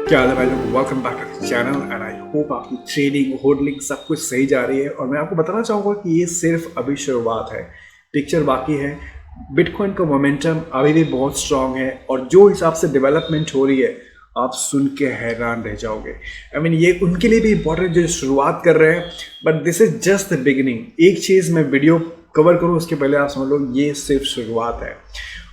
क्या हाल है भाई लोग, welcome back to the channel and I hope आपकी ट्रेडिंग होल्डिंग सब कुछ सही जा रही है। और मैं आपको बताना चाहूँगा कि ये सिर्फ अभी शुरुआत है, पिक्चर बाकी है। बिटकॉइन का मोमेंटम अभी भी बहुत स्ट्रांग है और जो हिसाब से डेवलपमेंट हो रही है आप सुन के हैरान रह जाओगे। आई मीन ये उनके लिए भी इंपॉर्टेंट जो शुरुआत कर रहे हैं, but this is just the beginning. एक चीज़ मैं वीडियो कवर करूँ उसके पहले आप समझ लो ये सिर्फ शुरुआत है।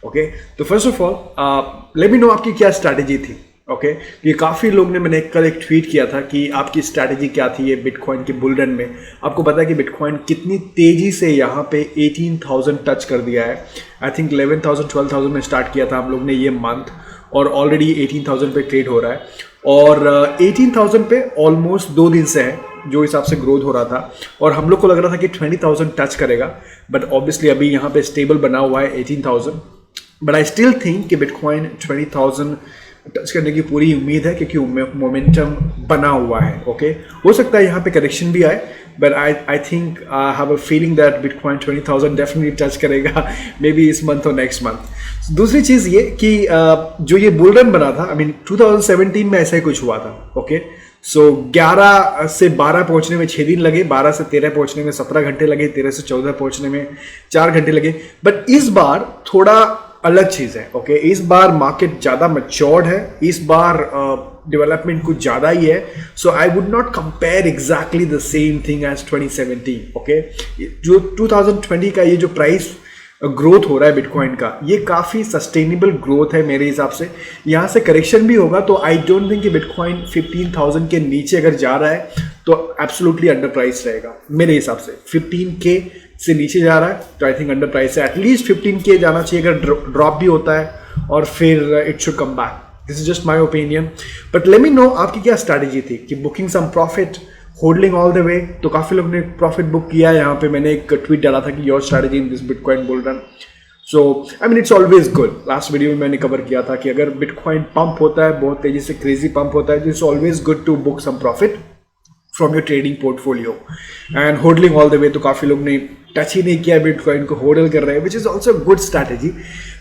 ओके, तो first of all let me know आपकी क्या स्ट्रैटेजी थी। ओके, ये काफ़ी लोग ने, मैंने कल एक ट्वीट किया था कि आपकी स्ट्रैटेजी क्या थी ये बिटकॉइन के बुल रन में। आपको पता है कि बिटकॉइन कितनी तेज़ी से यहाँ पे 18,000 टच कर दिया है। आई थिंक 11,000 12,000 में स्टार्ट किया था हम लोग ने ये मंथ और ऑलरेडी 18,000 पे ट्रेड हो रहा है। और 18,000 पे ऑलमोस्ट 2 दिन से है जो हिसाब से ग्रोथ हो रहा था और हम लोग को लग रहा था कि 20,000 टच करेगा, बट ऑब्वियसली अभी यहाँ पे स्टेबल बना हुआ है 18,000। बट आई स्टिल थिंक कि बिटकॉइन 20,000 टच करने की पूरी उम्मीद है क्योंकि मोमेंटम बना हुआ है। ओके, हो सकता है यहाँ पे करेक्शन भी आए, but I think I have a feeling that bitcoin 20,000 definitely touch करेगा, मे बी इस मंथ और नेक्स्ट मंथ। दूसरी चीज़ ये कि जो ये बुल रन बना था, आई मीन 2017 में ऐसा ही कुछ हुआ था। ओके, सो 11 से 12 पहुंचने में 6 दिन लगे, 12 से 13 पहुंचने में 17 घंटे लगे, 13 से 14 पहुंचने में 4 घंटे लगे। बट इस बार थोड़ा अलग चीज़ है। ओके, इस बार मार्केट ज़्यादा मैच्योर्ड है, इस बार डेवलपमेंट कुछ ज़्यादा ही है। So I would not compare exactly the same thing as 2017। Okay, जो 2020 का ये जो प्राइस ग्रोथ हो रहा है बिटकॉइन का, ये काफ़ी सस्टेनेबल ग्रोथ है मेरे हिसाब से। यहाँ से करेक्शन भी होगा तो आई डोंट थिंक कि बिटकॉइन 15,000 के नीचे अगर जा रहा है तो एब्सोल्युटली अंडर प्राइस रहेगा मेरे हिसाब से। 15K से नीचे जा रहा है तो आई थिंक अंडर प्राइस है। एटलीस्ट 15K जाना चाहिए अगर ड्रॉप भी होता है और फिर it should come back. This is just my opinion, but let me know आपकी क्या स्ट्रैटेजी थी कि booking some profit, holding all the way. तो काफ़ी लोग ने प्रॉफिट बुक किया। यहाँ पे मैंने एक ट्वीट डाला था कि your strategy in this bitcoin bull run. So I mean it's always good. Last video में मैंने कवर किया था कि अगर बिटकॉइन पंप होता है, बहुत तेजी से क्रेजी पंप होता है, तो it's always good to book some profit from your trading portfolio and holding all the way. तो काफ़ी लोग ने टच ही नहीं किया बिटकॉइन को, होल्ड कर रहे हैं, which is also good strategy.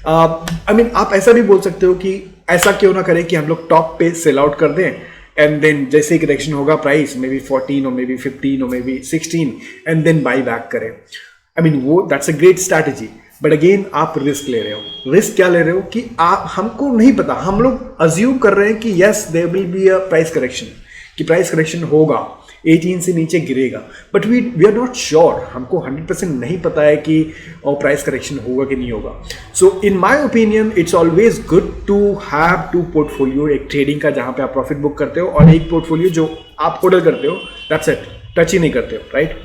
I mean आप ऐसा भी बोल सकते हो कि ऐसा क्यों ना करें कि हम लोग टॉप पे सेल आउट कर दें एंड देन जैसे ही करेक्शन होगा प्राइस मे बी 14 और मे बी 15 और may be 16 and then buy back करें। आई मीन वो that's a great strategy, but again आप रिस्क ले रहे हो। रिस्क क्या ले रहे हो कि आप, हमको नहीं पता, हम लोग अज्यूम कर रहे हैं कि yes there will be a price correction, कि प्राइस करेक्शन होगा, 18 से नीचे गिरेगा, but we are not sure. हमको 100% नहीं पता है कि प्राइस करेक्शन होगा कि नहीं होगा। So in my opinion it's always good to have 2 portfolio, एक ट्रेडिंग का जहाँ पे आप प्रॉफिट बुक करते हो और एक पोर्टफोलियो जो आप होल्ड करते हो, दैट्स इट, टच ही नहीं करते हो, राइट।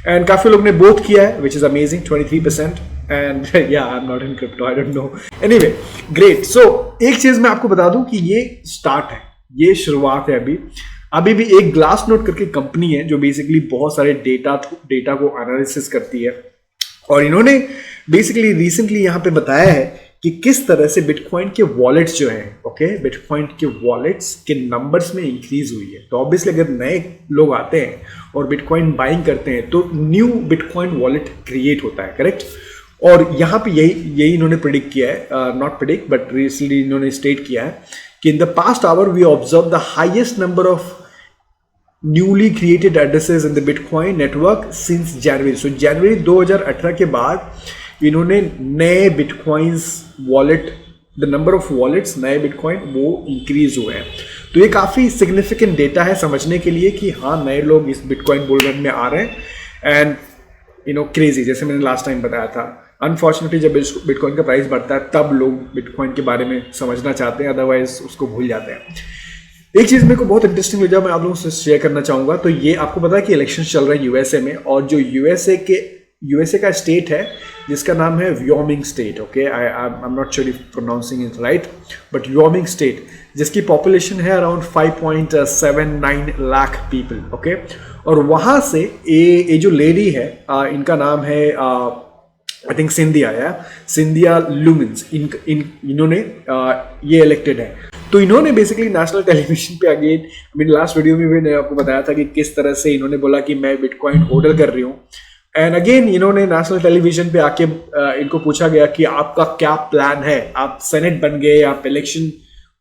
एंड काफ़ी लोग ने बोथ किया है विच इज़ अमेजिंग, 23%। एंड या I am not in crypto, I don't know, anyway great. So एक चीज़ मैं आपको बता दूं कि ये स्टार्ट है, ये शुरुआत है। अभी भी एक ग्लास नोट करके कंपनी है जो बेसिकली बहुत सारे डेटा को एनालिसिस करती है और इन्होंने बेसिकली रिसेंटली यहाँ पे बताया है कि किस तरह से बिटकॉइन के वॉलेट्स जो हैं, ओके, बिटकॉइन के वॉलेट्स के नंबर्स में इंक्रीज हुई है। तो ऑब्वियसली अगर नए लोग आते हैं और बिटकॉइन बाइंग करते हैं तो न्यू बिटकॉइन वॉलेट क्रिएट होता है, करेक्ट। और यहाँ पे यही इन्होंने प्रिडिक्ट किया है, नॉट प्रिडिक्ट बट रिसेंटली इन्होंने स्टेट किया है कि in the past hour we observe the highest number of newly created addresses in the bitcoin network since January. So जनवरी 2018 के बाद इन्होंने नए bitcoins wallet, the number of wallets नए बिटकॉइन वो इंक्रीज हुए हैं। तो ये काफ़ी सिग्निफिकेंट डेटा है समझने के लिए कि हाँ, नए लोग इस बिटकॉइन बुल रन में आ रहे हैं एंड क्रेजी, जैसे मैंने लास्ट टाइम बताया था। अनफॉर्चुनेटली जब बिटकॉइन का प्राइस बढ़ता है तब लोग बिटकॉइन के बारे में समझना चाहते हैं, अदरवाइज उसको भूल जाते हैं। एक चीज़ मेरे को बहुत इंटरेस्टिंग लगा, मैं आप लोगों से शेयर करना चाहूँगा। तो ये आपको पता है कि इलेक्शन चल रहे हैं यूएसए में, और जो यूएसए का स्टेट है जिसका नाम है Wyoming state. Okay, I am not sure if pronouncing it right, but Wyoming state जिसकी पॉपुलेशन है अराउंड 5.79 लाख पीपल। ओके, और वहाँ से ये जो लेडी है, इनका नाम है आई थिंक सिंधिया लुमिन्स, इन्होंने ये इलेक्टेड है। तो इन्होंने बेसिकली नेशनल टेलीविजन पे अगेन, मेरी लास्ट वीडियो में मैंने आपको बताया था कि किस तरह से इन्होंने बोला कि मैं बिटकॉइन होल्ड कर रही हूँ एंड अगेन इन्होंने नेशनल टेलीविजन पे आके इनको पूछा गया कि आपका क्या प्लान है, आप सेनेट बन गए, आप इलेक्शन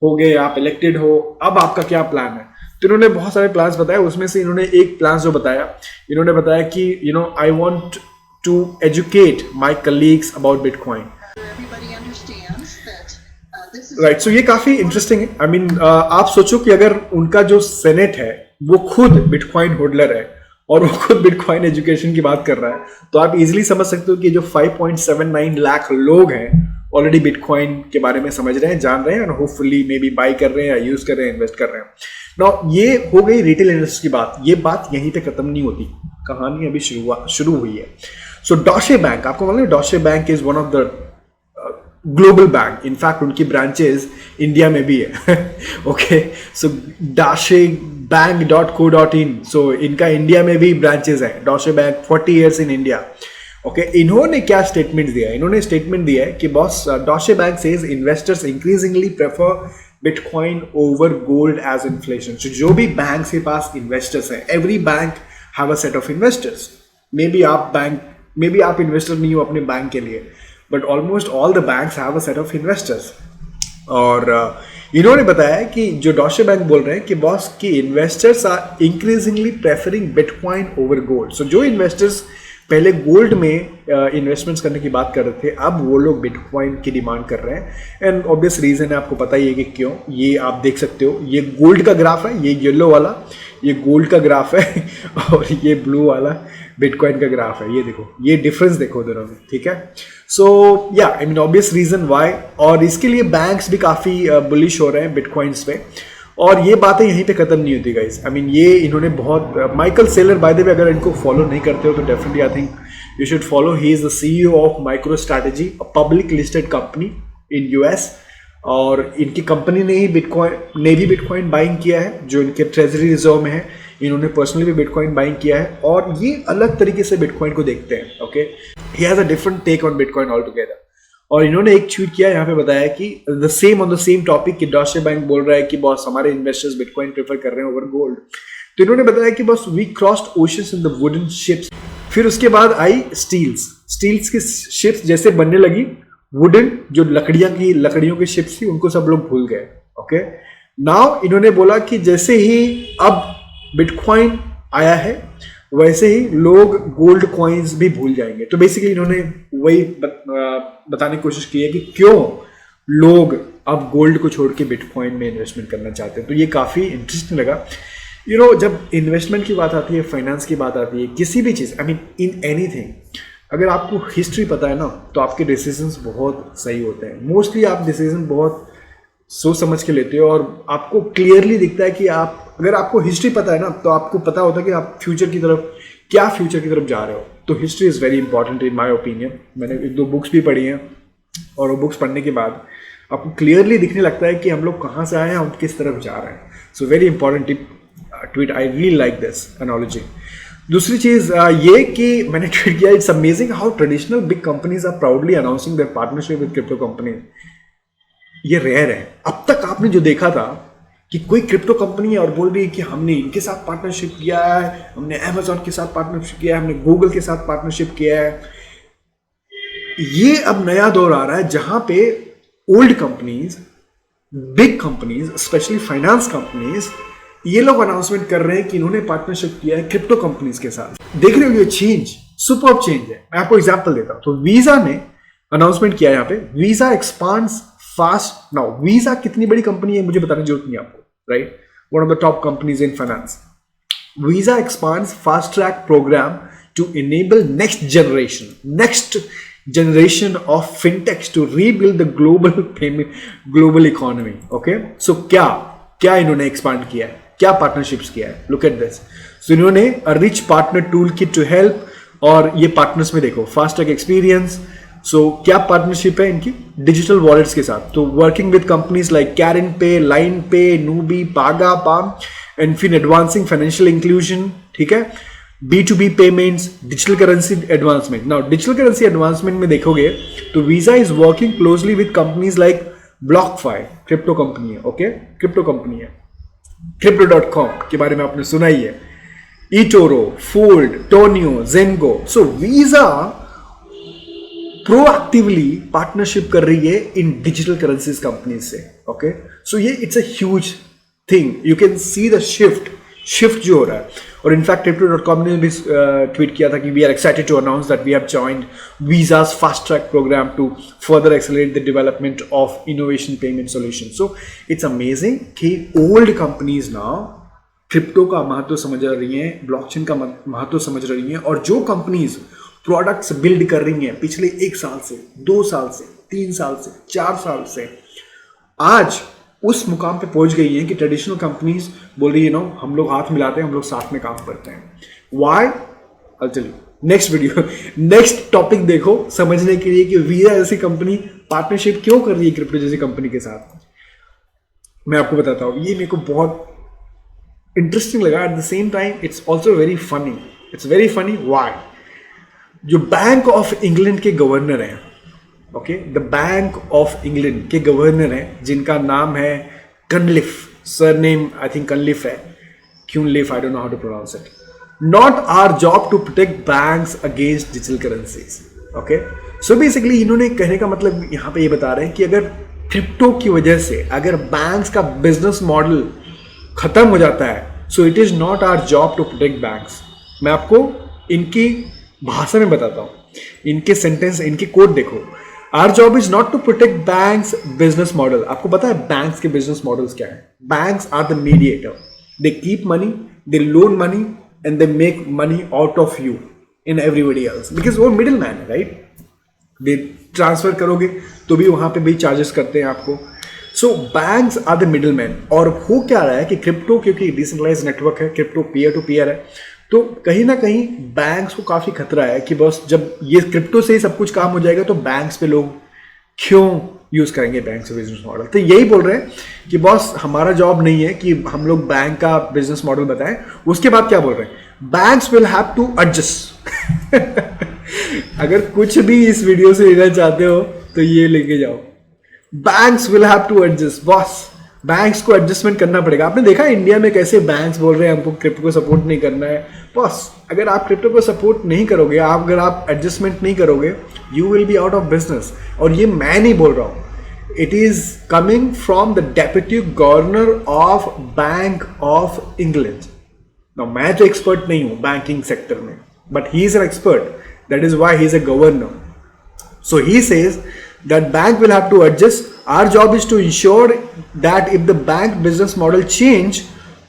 हो गए, आप इलेक्टेड हो, अब आपका क्या प्लान है? तो इन्होंने बहुत सारे प्लान्स बताए, उसमें से इन्होंने एक प्लान जो बताया, इन्होंने बताया कि I want to educate my colleagues about bitcoin. Right, so ये काफी इंटरेस्टिंग है। आई मीन आप सोचो कि अगर उनका जो सेनेट है वो खुद बिटकॉइन होल्डर है और वो खुद बिटकॉइन एजुकेशन की बात कर रहा है, तो आप इजीली समझ सकते हो कि जो 5.79 लाख लोग हैं ऑलरेडी बिटकॉइन के बारे में समझ रहे हैं, जान रहे हैं, और होपफुली मे बी बाई कर रहे हैं या यूज कर रहे हैं, इन्वेस्ट कर रहे हैं। नाउ ये हो गई रिटेल इन्वेस्टर की बात। ये बात यहीं पे खत्म नहीं होती, कहानी अभी शुरू हुई है। सो डॉशे बैंक, आपको मालूम है Deutsche bank is one of the global bank, in fact उनकी ब्रांचेस इंडिया में भी है। ओके, सो dashebank.co.in, सो इनका इंडिया में भी ब्रांचेस है। Deutsche bank 40 years in India. Okay, इन्होंने क्या स्टेटमेंट दिया? इन्होंने स्टेटमेंट दिया है कि boss, Deutsche bank says investors increasingly prefer bitcoin over gold as inflation. So जो भी बैंक के पास इन्वेस्टर्स हैं, every bank have a set of investors. Maybe आप इन्वेस्टर नहीं हो अपने बैंक के लिए, but almost all the banks have a set of investors. और इन्होंने बताया कि जो डॉशे बैंक बोल रहे हैं कि बॉस की investors are increasingly preferring bitcoin over gold. So जो इन्वेस्टर्स पहले गोल्ड में इन्वेस्टमेंट्स करने की बात कर रहे थे, अब वो लोग बिटकॉइन की डिमांड कर रहे हैं। एंड ऑब्वियस रीजन है, आपको पता ही है कि क्यों। ये आप देख सकते हो, ये गोल्ड का ग्राफ है, ये येलो वाला ये गोल्ड का ग्राफ है और ये ब्लू वाला बिटकॉइन का ग्राफ है। ये देखो, ये डिफरेंस देखो दोनों में, ठीक है। सो या I mean obvious reason why, और इसके लिए बैंक्स भी काफ़ी बुलिश हो रहे हैं बिटकॉइंस पे। और ये बातें यहीं पे खत्म नहीं होती गाइस। आई मीन ये इन्होंने बहुत, Michael Saylor by the way, अगर इनको फॉलो नहीं करते हो तो definitely I think you should follow. He is the CEO of micro strategy, a public listed company in US, और इनकी कंपनी ने भी बिटकॉइन बाइंग किया है, जो इनके ट्रेजरी रिजर्व में है। इन्होंने पर्सनली भी बिटकॉइन बाइंग किया है, और ये अलग तरीके से बिटकॉइन को देखते हैं। Okay, he has a different take on bitcoin altogether. और इन्होंने एक ट्वीट किया, यहाँ पे बताया कि द सेम टॉपिक कि डॉशे बैंक बोल रहा है कि बॉस हमारे इन्वेस्टर्स बिटकॉइन प्रेफर कर रहे हैं ओवर गोल्ड। तो इन्होंने बताया कि boss we crossed oceans in the wooden ships. फिर उसके बाद आई स्टील्स की शिप्स जैसे बनने लगी। वुडन जो लकड़ियों की शिप्स थी, उनको सब लोग भूल गए। ओके, नाउ इन्होंने बोला कि जैसे ही अब बिटकॉइन आया है, वैसे ही लोग गोल्ड कॉइन्स भी भूल जाएंगे। तो बेसिकली इन्होंने वही बताने की कोशिश की है कि क्यों लोग अब गोल्ड को छोड़ के बिटकॉइन में इन्वेस्टमेंट करना चाहते हैं। तो ये काफ़ी इंटरेस्टिंग लगा। जब इन्वेस्टमेंट की बात आती है, फाइनेंस की बात आती है, किसी भी चीज़, आई मीन इन एनीथिंग, अगर आपको हिस्ट्री पता है ना, तो आपके डिसीजंस बहुत सही होते हैं। मोस्टली आप डिसीजन बहुत सोच समझ के लेते हो, और आपको क्लियरली दिखता है कि अगर आपको हिस्ट्री पता है ना, तो आपको पता होता है कि आप फ्यूचर की तरफ जा रहे हो। तो history is very important in my opinion. मैंने 1-2 बुक्स भी पढ़ी हैं, और वो बुक्स पढ़ने के बाद आपको क्लियरली दिखने लगता है कि हम लोग कहाँ से आए हैं, हम किस तरफ जा रहे हैं। So very important tweet, I really like this analogy. दूसरी चीज़ ये कि मैंने ट्वीट किया, it's amazing how traditional big companies are proudly announcing their partnership with crypto companies. ये रेयर है। अब तक आपने जो देखा था कि कोई क्रिप्टो कंपनी है और बोल रही है कि हमने इनके साथ पार्टनरशिप किया है, हमने अमेजॉन के साथ पार्टनरशिप किया है, हमने गूगल के साथ पार्टनरशिप किया है। ये अब नया दौर आ रहा है जहां पे old companies, big companies, specially finance companies, ये लोग अनाउंसमेंट कर रहे हैं कि इन्होंने पार्टनरशिप किया है क्रिप्टो कंपनीज के साथ। देख रहे हो, ये चेंज, सुपर्ब चेंज है। मैं आपको एग्जांपल देता हूं। तो वीजा ने अनाउंसमेंट किया है यहाँ पे, visa expands fast now. Visa कितनी बड़ी कंपनी है मुझे बताने की जरूरत नहीं आपको, right? One of the top companies in finance. Visa expands fast track programme to enable next generation of fintechs to rebuild the global economy. Okay, so क्या इन्होंने एक्सपांड किया है, क्या पार्टनरशिप्स किया है? Look at this. सो इन्होंने a rich partner tool kit to help, और ये पार्टनर्स में देखो, फास्ट ट्रैक एक्सपीरियंस। सो क्या पार्टनरशिप है इनकी? डिजिटल वॉलेट्स के साथ। तो वर्किंग विद कंपनीज लाइक कैरन पे, लाइन पे, नूबी, पागा, पाम, एंड फिर एडवांसिंग फाइनेंशियल इंक्लूजन। ठीक है, B2B payments, digital currency advancement. Now digital currency advancement में देखोगे तो Visa is working closely with companies like BlockFi, crypto company है। Okay, crypto company है। Crypto.com के बारे में आपने सुना ही है, eToro, Fold, Tonio, Zengo। So visa proactively partnership कर रही है इन डिजिटल करेंसीज कंपनी से. ओके, सो ये it's a huge thing. You can see the shift जो हो रहा है. और इनफैक्ट Crypto.com ने भी ट्वीट किया था कि we are excited to announce that we have joined Visa's fast track programme to further accelerate the development of innovation payment solution. So it's amazing कि ओल्ड कंपनीज नाउ क्रिप्टो का महत्व समझ रही हैं, ब्लॉकचेन का महत्व समझ रही हैं, और जो कंपनीज प्रोडक्ट्स बिल्ड कर रही हैं पिछले 1 साल से, 2 साल से, 3 साल से, 4 साल से, आज उस मुकाम पे पहुंच गई है कि ट्रेडिशनल कंपनीज बोल रही है नो, हम लोग हाथ मिलाते हैं, हम लोग साथ में काम करते हैं. Why? I tell you next video. Next topic देखो समझने के लिए कि वीजा जैसी कंपनी पार्टनरशिप क्यों कर रही है क्रिप्टो जैसी कंपनी के साथ. मैं आपको बताता हूँ. ये मेरे को बहुत इंटरेस्टिंग लगा. At the same time it's also very funny. It's very funny. Why? जो बैंक ऑफ इंग्लैंड के गवर्नर हैं, okay, the bank of England के गवर्नर हैं जिनका नाम है कनलिफ, सरनेम आई थिंक कनलिफ है, Cunliffe, I don't know how to pronounce it. Not our job to protect banks against digital currencies. Okay, so basically इन्होंने कहने का मतलब यहाँ पे ये बता रहे हैं कि अगर क्रिप्टो की वजह से अगर बैंक्स का बिजनेस मॉडल खत्म हो जाता है, so it is not our job to protect banks. मैं आपको इनकी भाषा में बताता हूँ, इनके सेंटेंस, इनके कोड देखो. Our job is not to protect banks business model. आपको पता है बैंक्स के बिजनेस मॉडल्स क्या है? Banks are the mediator. They keep money, they loan money and they make money out of you in everybody else, because वो middle man है, right? They transfer करोगे तो भी वहां पे भी चार्जेस करते हैं आपको. So banks are the middle man. और हो क्या रहा है कि क्रिप्टो, क्योंकि डिसेंट्रलाइज नेटवर्क है, क्रिप्टो पीयर टू पीयर है, तो कहीं ना कहीं बैंक्स को काफी खतरा है कि बस जब ये क्रिप्टो से ही सब कुछ काम हो जाएगा तो बैंक्स पे लोग क्यों यूज करेंगे बैंक से बिजनेस मॉडल. तो यही बोल रहे हैं कि बॉस हमारा जॉब नहीं है कि हम लोग बैंक का बिजनेस मॉडल बताएं. उसके बाद क्या बोल रहे हैं? Banks will have to adjust. अगर कुछ भी इस वीडियो से लेना चाहते हो तो ये लेके जाओ. Banks will have to adjust. Boss banks को एडजस्टमेंट करना पड़ेगा. आपने देखा इंडिया में कैसे बैंक्स बोल रहे हैं हमको क्रिप्टो को सपोर्ट नहीं करना है. बॉस अगर आप क्रिप्टो को सपोर्ट नहीं करोगे, अगर आप एडजस्टमेंट नहीं करोगे, you will be out of business. और ये मैं नहीं बोल रहा हूँ, it is coming from the deputy governor of bank of England. मैं तो एक्सपर्ट नहीं हूँ बैंकिंग सेक्टर में, but he is an expert. That is why he is a governor. So he says that bank will have to adjust. Our job is to ensure that if the bank business model change,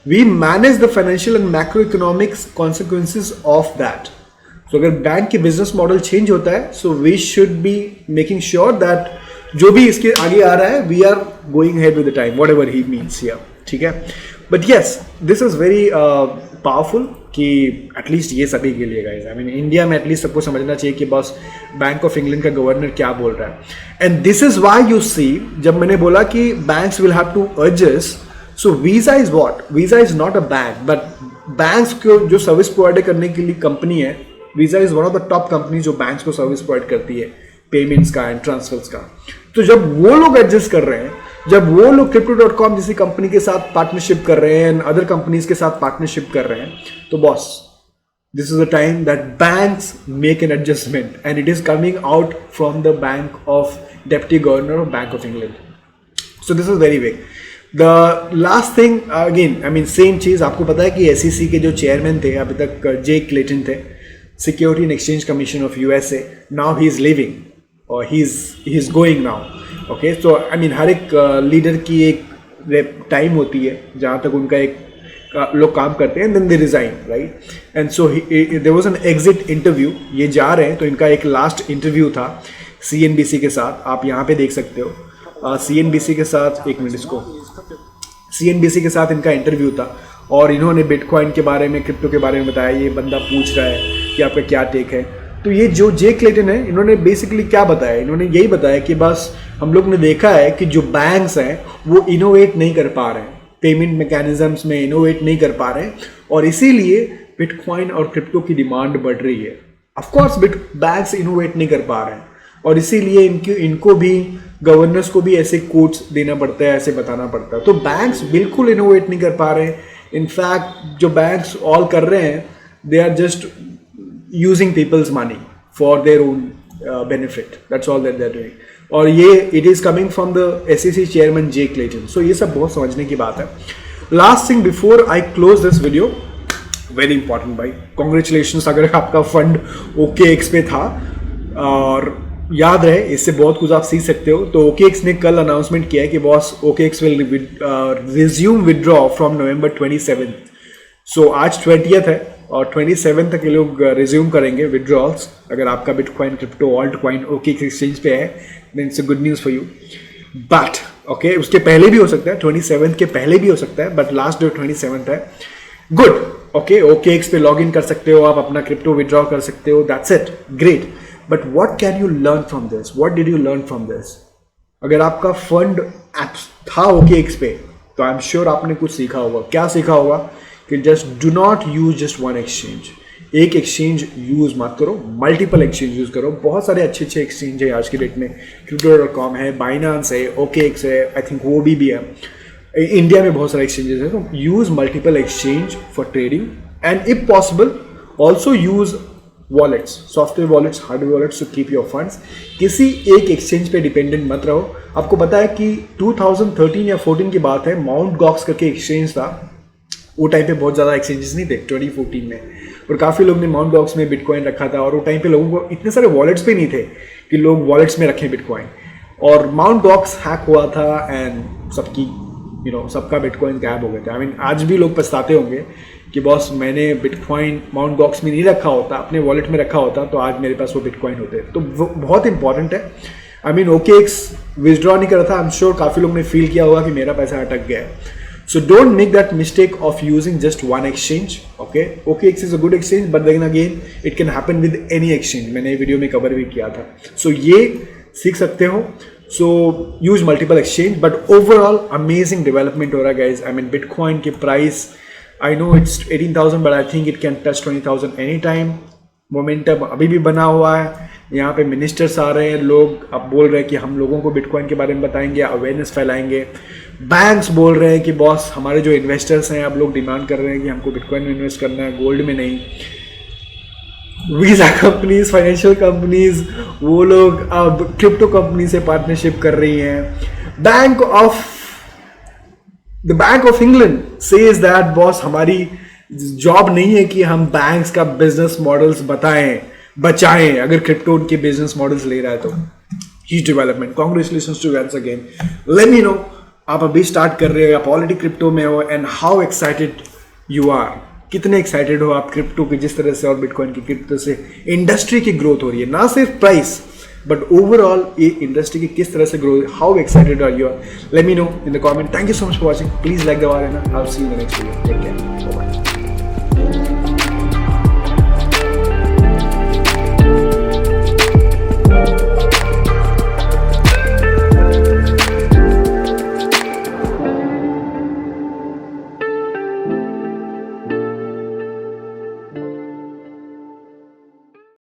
we manage the financial and macroeconomic consequences of that. So अगर bank के business model change होता है, so we should be making sure that जो भी इसके आगे आ रहा है, we are going ahead with the time, whatever he means here. ठीक है? But yes, this is very powerful कि एटलीस्ट ये सभी के लिए गाइस. आई मीन इंडिया में एटलीस्ट सबको समझना चाहिए कि बस बैंक ऑफ इंग्लैंड का गवर्नर क्या बोल रहा है. And this is why you see, जब मैंने बोला कि banks will have to adjust, so Visa is what? Visa is not a bank, but banks को जो सर्विस प्रोवाइड करने के लिए कंपनी है, Visa is one of the top company जो बैंक्स को सर्विस प्रोवाइड करती है पेमेंट्स का एंड ट्रांसफर्स का. तो जब वो लोग एडजस्ट कर रहे हैं, जब वो लोग Crypto.com जैसी कंपनी के साथ पार्टनरशिप कर रहे हैं, अदर कंपनीज के साथ पार्टनरशिप कर रहे हैं, तो boss this is the time that banks make an adjustment and it is coming out from the bank of deputy governor of bank of England. So this is very big. The last thing again, I mean same चीज. आपको पता है कि SEC के जो chairman थे अभी तक, जे क्लेटन थे, security and exchange commission of USA. Now he is living और he is going now. Okay, so I mean हर एक लीडर की एक टाइम होती है जहाँ तक उनका एक लोग काम करते हैं, then they resign, right? And so there was an exit interview. ये जा रहे हैं तो इनका एक लास्ट इंटरव्यू था CNBC के साथ. आप यहाँ पे देख सकते हो CNBC के साथ, एक मिनट, इसको CNBC के साथ इनका इंटरव्यू था और इन्होंने बिटकॉइन के बारे में, क्रिप्टो के बारे में बताया. ये बंदा पूछ रहा है कि आपका क्या टेक है. तो ये जो जे क्लेटन है, इन्होंने बेसिकली क्या बताया? इन्होंने यही बताया कि बस हम लोग ने देखा है कि जो बैंक्स हैं वो इनोवेट नहीं कर पा रहे हैं, पेमेंट मैकेनिज्म्स में इनोवेट नहीं कर पा रहे हैं, और इसीलिए बिटकॉइन और क्रिप्टो की डिमांड बढ़ रही है. ऑफकोर्स बैंक्स इनोवेट नहीं कर पा रहे हैं और इसीलिए इनको भी, गवर्नर्स को भी ऐसे कोट्स देना पड़ता है, ऐसे बताना पड़ता है. तो बैंक्स बिल्कुल इनोवेट नहीं कर पा रहे हैं. इनफैक्ट जो बैंक्स ऑल कर रहे हैं, they are just using people's money for their own benefit. That's all that they're doing. और ये it is coming from the SEC chairman Jay Clayton. So ये सब बहुत समझने की बात है. Last thing before I close this video, very important भाई, congratulations अगर आपका फंड OKX पे था, और याद रहे इससे बहुत कुछ आप सीख सकते हो. तो OKX ने कल अनाउंसमेंट किया है कि boss OKX will resume withdraw from November 27. सो आज 20th है और 27 तक ये लोग रिज्यूम करेंगे विदड्रॉल्स. अगर आपका bitcoin, crypto, alt coin OKX exchange पे है then it's a good news for you. But okay, उसके पहले भी हो सकता है, 27 के पहले भी हो सकता है, बट लास्ट डेट 27 है. गुड. ओके, OKX पे लॉग इन कर सकते हो, आप अपना क्रिप्टो विदड्रॉ कर सकते हो. That's it, great. But what can you learn from this? What did you learn from this? अगर आपका फंड एप्स था OKX पे तो आई एम श्योर आपने कुछ सीखा होगा. क्या सीखा होगा? कि just do not use just one exchange. एक एक्सचेंज यूज मत करो, मल्टीपल एक्सचेंज यूज करो. बहुत सारे अच्छे अच्छे एक्सचेंज है आज की डेट में. Crypto.com है, बाइनांस है, OKX है, आई थिंक वो भी है. इंडिया में बहुत सारे एक्सचेंजेस है. तो use multiple exchange for trading and if possible also use wallets, software wallets, hardware wallets to keep your funds. किसी एक एक्सचेंज पे डिपेंडेंट मत रहो. आपको पता है कि 2013 या 14 की बात है, माउंट गॉक्स करके एक्सचेंज था. वो टाइम पे बहुत ज़्यादा एक्सचेंजेस नहीं थे 2014 में, और काफ़ी लोग ने माउंट गॉक्स में बिटकॉइन रखा था. और वो टाइम पे लोगों को इतने सारे वॉलेट्स पे नहीं थे कि लोग वॉलेट्स में रखें बिटकॉइन. और माउंट गॉक्स हैक हुआ था एंड सबकी सबका बिटकॉइन गायब हो गया था. आई मीन आज भी लोग पछताते होंगे कि बॉस मैंने बिटकॉइन माउंट गॉक्स में नहीं रखा होता, अपने वॉलेट में रखा होता तो आज मेरे पास वो बिटकॉइन होते. तो वो बहुत इंपॉर्टेंट है. आई मीन OKX विथड्रॉ नहीं कर रहा था. आई एम श्योर काफ़ी लोग ने फील किया होगा कि मेरा पैसा अटक गया है. So don't make that mistake of using just one exchange. Okay, OKX is a good exchange, but then again it can happen with any exchange. मैंने वीडियो में कवर भी किया था. So ये सीख सकते हो. So use multiple exchange, but overall amazing development हो रहा है guys. I mean Bitcoin के price, I know it's 18,000, but I think it can touch 20,000 anytime. Momentum अभी भी बना हुआ है. यहाँ पे मिनिस्टर्स आ रहे हैं, लोग अब बोल रहे हैं कि हम लोगों को बिटकॉइन के बारे में बताएंगे, अवेयरनेस फैलाएंगे. बैंक्स बोल रहे हैं कि बॉस हमारे जो इन्वेस्टर्स हैं, अब लोग डिमांड कर रहे हैं कि हमको बिटकॉइन में इन्वेस्ट करना है, गोल्ड में नहीं. वीजा कंपनीज, फाइनेंशियल कंपनीज, वो लोग अब क्रिप्टो कंपनी से पार्टनरशिप कर रही हैं. The bank of England says that boss हमारी जॉब नहीं है कि हम बैंक्स का बिजनेस मॉडल्स बचाएं. अगर क्रिप्टो उनके बिजनेस मॉडल्स ले रहा है तो huge development. Congratulations to once again. Let me know आप अभी स्टार्ट कर रहे हो या ऑलरेडी क्रिप्टो में हो, and how excited you are. कितने एक्साइटेड हो आप क्रिप्टो की जिस तरह से और बिटकॉइन की क्रिप्टो से इंडस्ट्री की ग्रोथ हो रही है. ना सिर्फ प्राइस बट ओवरऑल ये इंडस्ट्री की किस तरह से growth, how excited are you are. Let me know in the comment. Thank you so much for watching. Please like the video. I will see you in the next video. Take care. Bye.